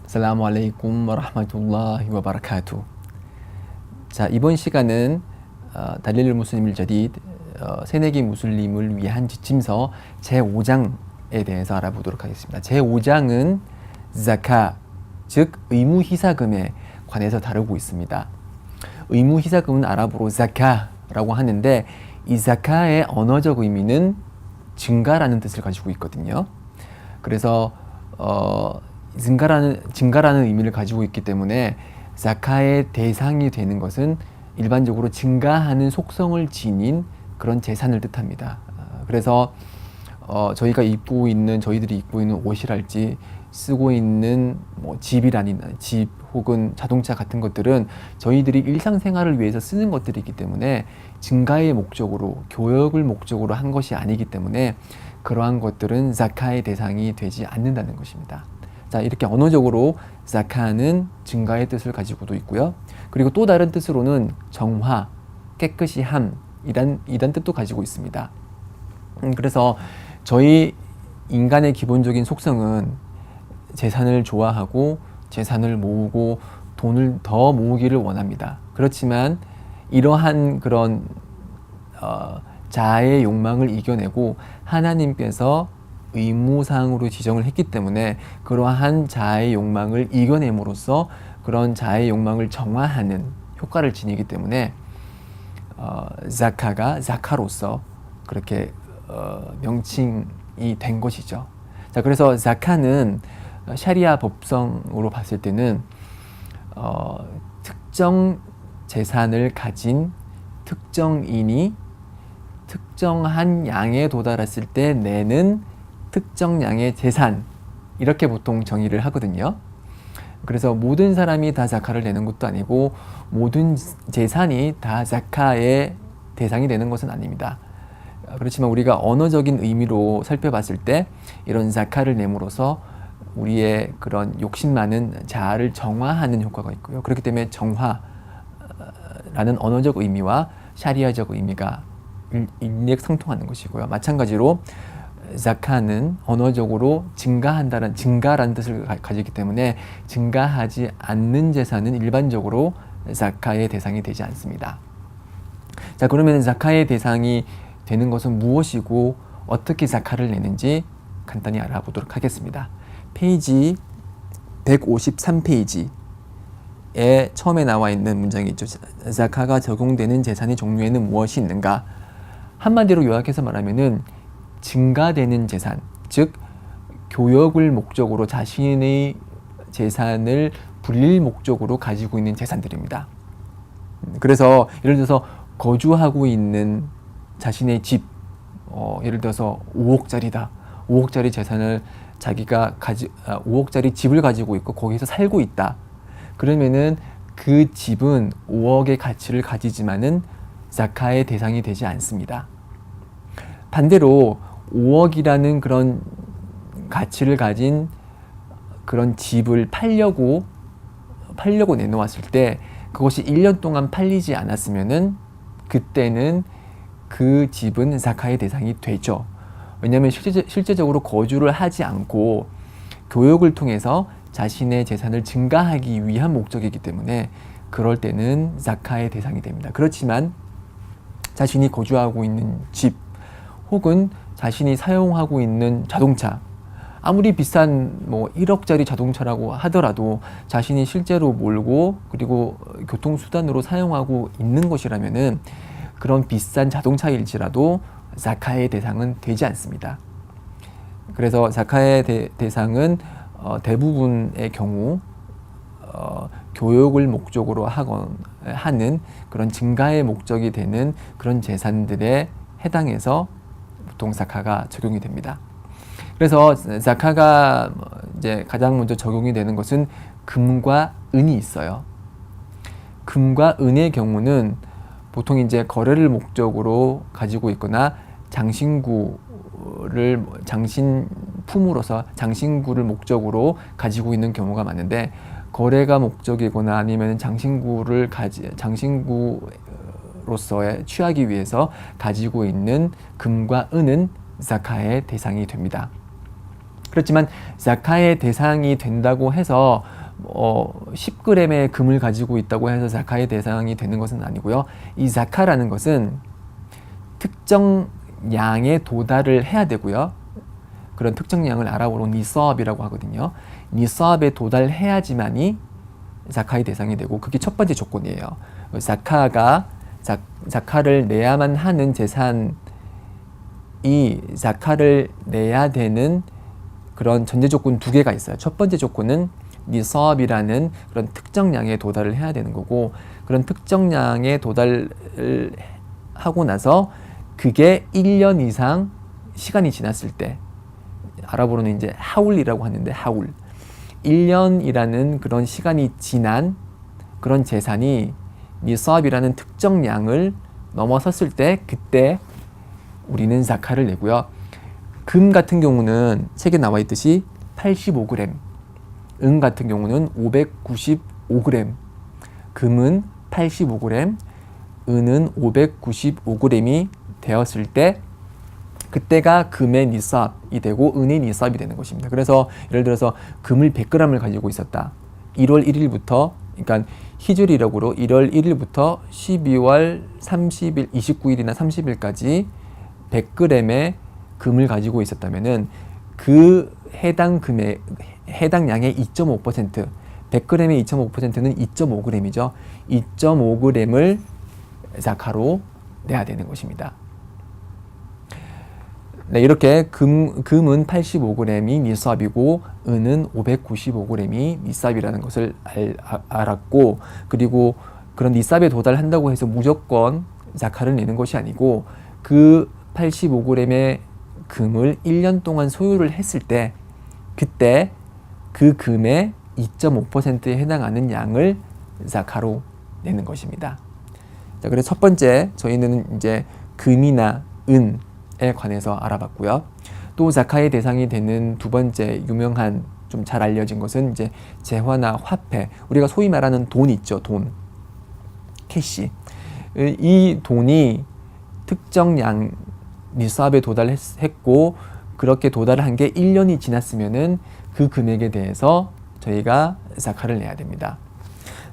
살라무 알레이쿰 와라흐마툴라히 와바라카투. 자, 이번 시간은 달릴 무슬림일 저디드 새내기 무슬림을 위한 지침서 제5장에 대해서 알아보도록 하겠습니다. 제5장은 자카, 즉 의무 희사금에 관해서 다루고 있습니다. 의무 희사금은 아랍어로 자카라고 하는데 이 자카의 언어적 의미는 증가라는 뜻을 가지고 있거든요. 그래서 증가라는 의미를 가지고 있기 때문에 자카의 대상이 되는 것은 일반적으로 증가하는 속성을 지닌 그런 재산을 뜻합니다. 그래서 저희들이 입고 있는 옷이랄지 쓰고 있는 집 혹은 자동차 같은 것들은 저희들이 일상생활을 위해서 쓰는 것들이기 때문에 증가의 목적으로, 교역을 목적으로 한 것이 아니기 때문에 그러한 것들은 자카의 대상이 되지 않는다는 것입니다. 자, 이렇게 언어적으로 자카는 증가의 뜻을 가지고도 있고요. 그리고 또 다른 뜻으로는 정화, 깨끗이 함, 이런 뜻도 가지고 있습니다. 그래서 저희 인간의 기본적인 속성은 재산을 좋아하고 재산을 모으고 돈을 더 모으기를 원합니다. 그렇지만 이러한 그런 자아의 욕망을 이겨내고 하나님께서 의무사항으로 지정을 했기 때문에 그러한 자아의 욕망을 이겨냄으로써 그런 자아의 욕망을 정화하는 효과를 지니기 때문에 자카가 자카로서 그렇게 명칭이 된 것이죠. 자, 그래서 자카는 샤리아 법성으로 봤을 때는 특정 재산을 가진 특정인이 특정한 양에 도달했을 때 내는 특정 양의 재산, 이렇게 보통 정의를 하거든요. 그래서 모든 사람이 다 자카를 내는 것도 아니고 모든 재산이 다 자카의 대상이 되는 것은 아닙니다. 그렇지만 우리가 언어적인 의미로 살펴봤을 때 이런 자카를 내므로써 우리의 그런 욕심 많은 자아를 정화하는 효과가 있고요. 그렇기 때문에 정화라는 언어적 의미와 샤리아적 의미가 일맥상통하는 것이고요. 마찬가지로 자카는 언어적으로 증가라는 뜻을 가지기 때문에 증가하지 않는 재산은 일반적으로 자카의 대상이 되지 않습니다. 자, 그러면 자카의 대상이 되는 것은 무엇이고 어떻게 자카를 내는지 간단히 알아보도록 하겠습니다. 페이지 153페이지에 처음에 나와 있는 문장이 있죠. 자카가 적용되는 재산의 종류에는 무엇이 있는가? 한마디로 요약해서 말하면은 증가되는 재산, 즉 교역을 목적으로 자신의 재산을 불릴 목적으로 가지고 있는 재산들입니다. 그래서 예를 들어서 거주하고 있는 자신의 집, 예를 들어서 5억짜리다. 5억짜리 재산을 자기가 5억짜리 집을 가지고 있고 거기서 살고 있다. 그러면은 그 집은 5억의 가치를 가지지만은 자카의 대상이 되지 않습니다. 반대로 5억이라는 그런 가치를 가진 그런 집을 팔려고 내놓았을 때 그것이 1년 동안 팔리지 않았으면은 그때는 그 집은 자카의 대상이 되죠. 왜냐하면 실제적으로 거주를 하지 않고 교역을 통해서 자신의 재산을 증가하기 위한 목적이기 때문에 그럴 때는 자카의 대상이 됩니다. 그렇지만 자신이 거주하고 있는 집 혹은 자신이 사용하고 있는 자동차, 아무리 비싼 1억짜리 자동차라고 하더라도 자신이 실제로 몰고 그리고 교통수단으로 사용하고 있는 것이라면은 그런 비싼 자동차일지라도 자카의 대상은 되지 않습니다. 그래서 자카의 대상은 대부분의 경우 교역을 목적으로 하는 그런 증가의 목적이 되는 그런 재산들에 해당해서 보통 자카가 적용이 됩니다. 그래서 자카가 이제 가장 먼저 적용이 되는 것은 금과 은이 있어요. 금과 은의 경우는 보통 이제 거래를 목적으로 가지고 있거나 장신품으로서 장신구를 목적으로 가지고 있는 경우가 많은데, 거래가 목적이거나 아니면 장신구로서의 취하기 위해서 가지고 있는 금과 은은 자카의 대상이 됩니다. 그렇지만 자카의 대상이 된다고 해서 10g의 금을 가지고 있다고 해서 자카의 대상이 되는 것은 아니고요. 이 자카라는 것은 특정 양에 도달을 해야 되고요. 그런 특정 양을 아랍어로 니사업이라고 하거든요. 니사업에 도달해야지만이 자카의 대상이 되고, 그게 첫 번째 조건이에요. 자카를 내야만 하는 재산이 자카를 내야 되는 그런 전제 조건 두 개가 있어요. 첫 번째 조건은 니사업이라는 그런 특정량에 도달을 해야 되는 거고, 그런 특정량에 도달을 하고 나서 그게 1년 이상 시간이 지났을 때, 아랍어로는 이제 하울이라고 하는데, 하울, 1년이라는 그런 시간이 지난 그런 재산이 니사업이라는 특정량을 넘어섰을 때, 그때 우리는 자카를 내고요. 금 같은 경우는 책에 나와 있듯이 85g, 은 같은 경우는 595g, 금은 85g, 은은 595g이 되었을 때, 그때가 금의 니삽이 되고 은의 니삽이 되는 것입니다. 그래서 예를 들어서 금을 100g을 가지고 있었다. 1월 1일부터, 그러니까 히주리력으로 1월 1일부터 12월 30일, 29일이나 30일까지 100g의 금을 가지고 있었다면은 그 해당 금의 해당 양의 2.5%, 100g의 2.5%는 2.5g이죠. 2.5g을 자카로 내야 되는 것입니다. 네, 이렇게 금은 85g이 니삽이고 은은 595g이 니삽이라는 것을 알았고, 그리고 그런 니삽에 도달한다고 해서 무조건 자카를 내는 것이 아니고, 그 85g의 금을 1년 동안 소유를 했을 때, 그때 그 금의 2.5%에 해당하는 양을 자카로 내는 것입니다. 자, 그래서 첫 번째 저희는 이제 금이나 은에 관해서 알아봤고요. 또 자카의 대상이 되는 두 번째 유명한, 좀 잘 알려진 것은 이제 재화나 화폐, 우리가 소위 말하는 돈 있죠, 돈, 캐시. 이 돈이 특정 양 니삽에 도달했고, 그렇게 도달한 게 1년이 지났으면은 그 금액에 대해서 저희가 자카를 내야 됩니다.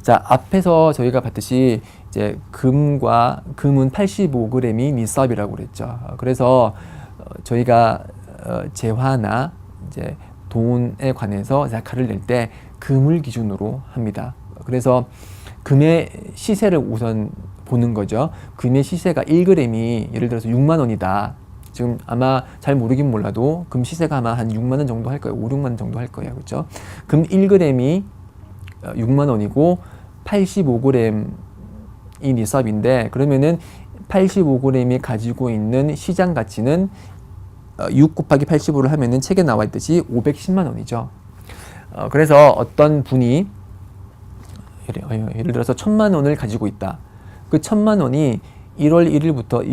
자, 앞에서 저희가 봤듯이 이제 금은 85g이 니삽이라고 그랬죠. 그래서 저희가 재화나 이제 돈에 관해서 자카를 낼 때 금을 기준으로 합니다. 그래서 금의 시세를 우선 보는 거죠. 금의 시세가 1g이 예를 들어서 6만 원이다. 지금 아마 잘 모르긴 몰라도 금 시세가 아마 한 6만 원 정도 할 거예요. 5, 6만 원 정도 할 거예요. 그렇죠? 금 1g이 6만 원이고 85g이 니삽인데, 그러면은 85g이 가지고 있는 시장 가치는 6 곱하기 85를 하면은 책에 나와 있듯이 510만 원이죠. 그래서 어떤 분이 예를 들어서 1000만 원을 가지고 있다. 그 1000만 원이 1월 1일부터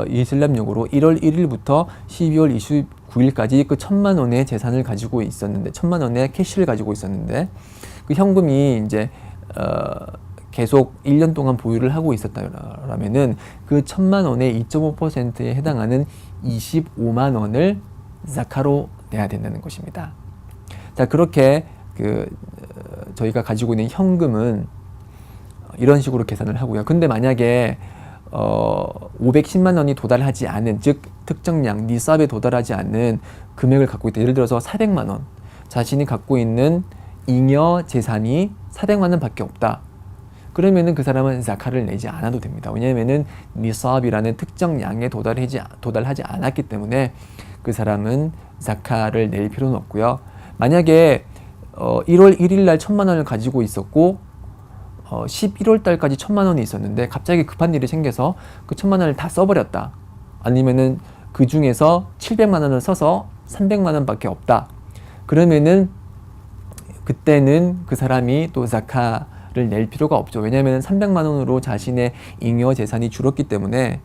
이슬람력으로 1월 1일부터 12월 29일까지 그 1000만 원의 재산을 가지고 있었는데, 1000만 원의 캐시를 가지고 있었는데, 그 현금이 이제 계속 1년 동안 보유를 하고 있었다면은 그 1000만 원의 2.5%에 해당하는 25만 원을 자카로 내야 된다는 것입니다. 자, 그렇게 저희가 가지고 있는 현금은 이런 식으로 계산을 하고요. 근데 만약에 510만 원이 도달하지 않은, 즉 특정량 니삽에 도달하지 않는 금액을 갖고 있다. 예를 들어서 400만 원, 자신이 갖고 있는 잉여 재산이 400만 원 밖에 없다. 그러면은 그 사람은 자카를 내지 않아도 됩니다. 왜냐하면은 니삽이라는 특정량에 도달하지 않았기 때문에 그 사람은 자카를 낼 필요는 없고요. 만약에 1월 1일 날 1000만 원을 가지고 있었고 11월 달까지 1000만 원이 있었는데 갑자기 급한 일이 생겨서 그 1000만 원을 다 써버렸다. 아니면은 그 중에서 700만 원을 써서 300만 원밖에 없다. 그러면은 그때는 그 사람이 또 자카를 낼 필요가 없죠. 왜냐하면 300만 원으로 자신의 잉여 재산이 줄었기 때문에,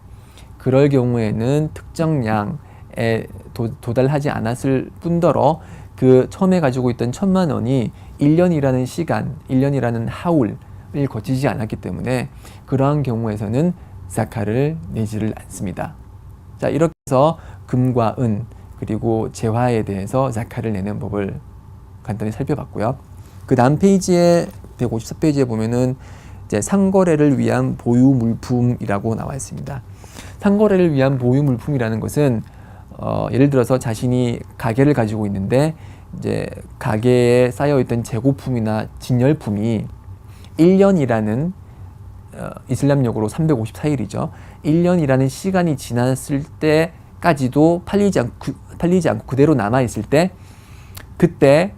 그럴 경우에는 특정량에 도달하지 않았을 뿐더러 그 처음에 가지고 있던 1000만 원이 1년이라는 시간, 1년이라는 하울을 거치지 않았기 때문에 그러한 경우에서는 자카를 내지를 않습니다. 자, 이렇게 해서 금과 은, 그리고 재화에 대해서 자카를 내는 법을 간단히 살펴봤고요. 그 다음 페이지에 154페이지에 보면은 이제 상거래를 위한 보유 물품이라고 나와 있습니다. 상거래를 위한 보유 물품이라는 것은 예를 들어서 자신이 가게를 가지고 있는데 이제 가게에 쌓여 있던 재고품이나 진열품이 1년이라는 이슬람력으로 354일이죠. 1년이라는 시간이 지났을 때까지도 팔리지 않고 그대로 남아 있을 때 그때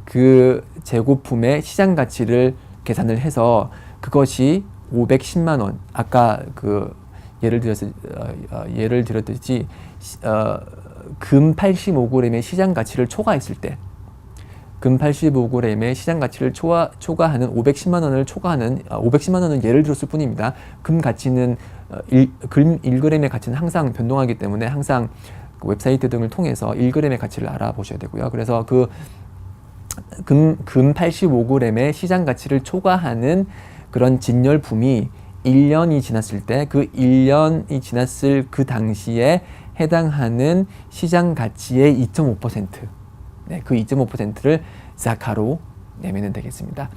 그 재고품의 시장 가치를 계산을 해서 그것이 510만 원. 아까 그 예를 들었듯이 금 85g의 시장 가치를 초과했을 때, 금 85g의 시장 가치를 초과하는 510만 원을 초과하는 510만 원은 예를 들었을 뿐입니다. 금 가치는 금 1g의 가치는 항상 변동하기 때문에 항상 그 웹사이트 등을 통해서 1g의 가치를 알아보셔야 되고요. 그래서 그 금 85g의 시장 가치를 초과하는 그런 진열품이 1년이 지났을 때 그 1년이 지났을 그 당시에 해당하는 시장 가치의 2.5%, 네, 그 2.5%를 자카로 내면 되겠습니다.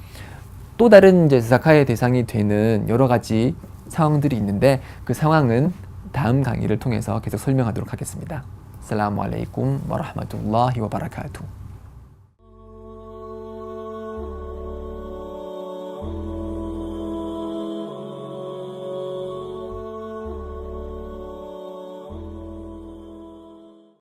또 다른 이제 자카의 대상이 되는 여러 가지 상황들이 있는데 그 상황은 다음 강의를 통해서 계속 설명하도록 하겠습니다. 살라무 알레이쿰 와 라흐마툴라히 와 바라카투.